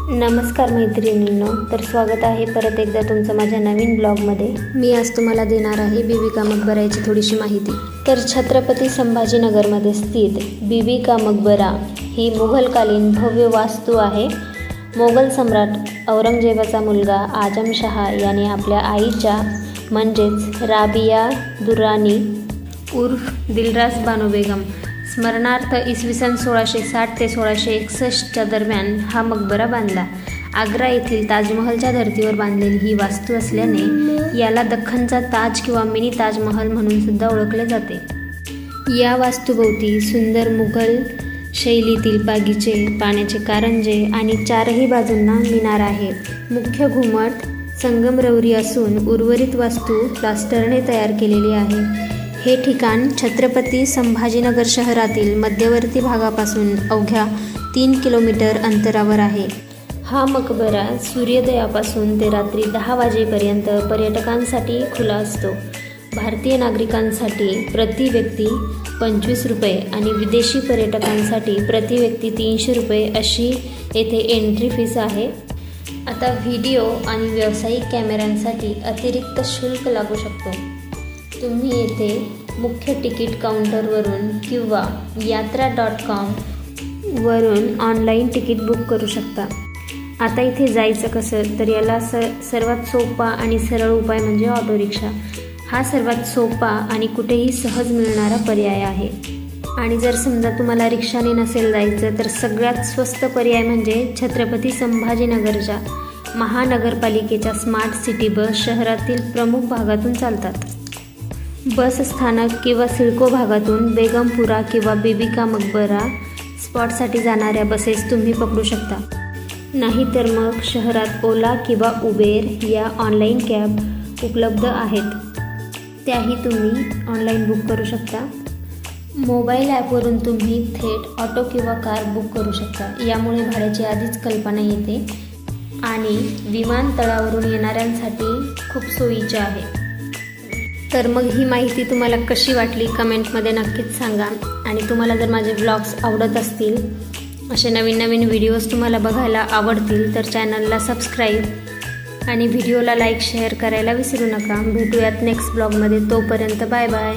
नमस्कार मैत्रिणींनो, तर स्वागत आहे परत एकदा तुमचं माझ्या नवीन ब्लॉगमध्ये। मी आज तुम्हाला देणार आहे बीबी का मकबराची थोडीशी माहिती। तर छत्रपती संभाजीनगरमध्ये स्थित बीबी का मकबरा ही मुघलकालीन भव्य वास्तू आहे। मोगल सम्राट औरंगजेबाचा मुलगा आजमशहा याने आपल्या आईच्या म्हणजेच राबिया दुर्रानी उर्फ दिलरास बानो बेगम स्मरणार्थ इसवी सन 1660 ते 1661च्या दरम्यान हा मकबरा बांधला। आग्रा येथील ताजमहलच्या धर्तीवर बांधलेली ही वास्तू असल्याने याला दख्खनचा ताज किंवा मिनी ताजमहल म्हणून सुद्धा ओळखले जाते। या वास्तूभोवती सुंदर मुघल शैलीतील बागीचे, पाण्याचे कारंजे आणि चारही बाजूंना मिनार आहे। मुख्य घुमट संगमरवरी असून उर्वरित वास्तू प्लास्टरने तयार केलेली आहे। हे ठिकाण छत्रपती संभाजीनगर शहरातील मध्यवर्ती भागापासून अवघ्या 3 किलोमीटर अंतरावर आहे। हा मकबरा सूर्योदयापासून ते रात्री 10 वाजेपर्यंत पर्यटकांसाठी खुला असतो। भारतीय नागरिकांसाठी प्रति व्यक्ती 25 रुपये आणि विदेशी पर्यटकांसाठी प्रति व्यक्ती 300 रुपये अशी येथे एंट्री फीस आहे। आता व्हिडिओ आणि व्यावसायिक कॅमेऱ्यांसाठी अतिरिक्त शुल्क लागू शकतो। तुम्ही येथे मुख्य तिकीट काउंटरवरून किंवा यात्रा.com वरून ऑनलाईन तिकीट बुक करू शकता। आता इथे जायचं कसं, तर याला सर्वात सोपा आणि सरळ उपाय म्हणजे ऑटो रिक्षा। हा सर्वात सोपा आणि कुठेही सहज मिळणारा पर्याय आहे। आणि जर समजा तुम्हाला रिक्षाने नसेल जायचं तर सगळ्यात स्वस्त पर्याय म्हणजे छत्रपती संभाजीनगरच्या महानगरपालिकेच्या स्मार्ट सिटी बस शहरातील प्रमुख भागातून चालतात। बस स्थानक किंवा सिडको भागातून बेगमपुरा किंवा बीबी का मकबरा स्पॉटसाठी जाणाऱ्या बसेस तुम्ही पकडू शकता। नाहीतर मग शहरात ओला किंवा उबेर या ऑनलाईन कॅब उपलब्ध आहेत, त्याही तुम्ही ऑनलाईन बुक करू शकता। मोबाईल ॲपवरून तुम्ही थेट ऑटो किंवा कार बुक करू शकता। यामुळे भाड्याची आधीच कल्पना येते आणि विमानतळावरून येणाऱ्यांसाठी खूप सोयीचे आहे। तर मग ही माहिती तुम्हाला कशी वाटली कमेंटमध्ये नक्कीच सांगा। आणि तुम्हाला जर माझे व्लॉग्स आवडत असतील, असे नवीन नवीन व्हिडिओज तुम्हाला बघायला आवडतील तर चॅनलला सबस्क्राईब आणि व्हिडिओला लाईक शेअर करायला विसरू नका। भेटूयात नेक्स्ट ब्लॉगमध्ये, तोपर्यंत बाय बाय।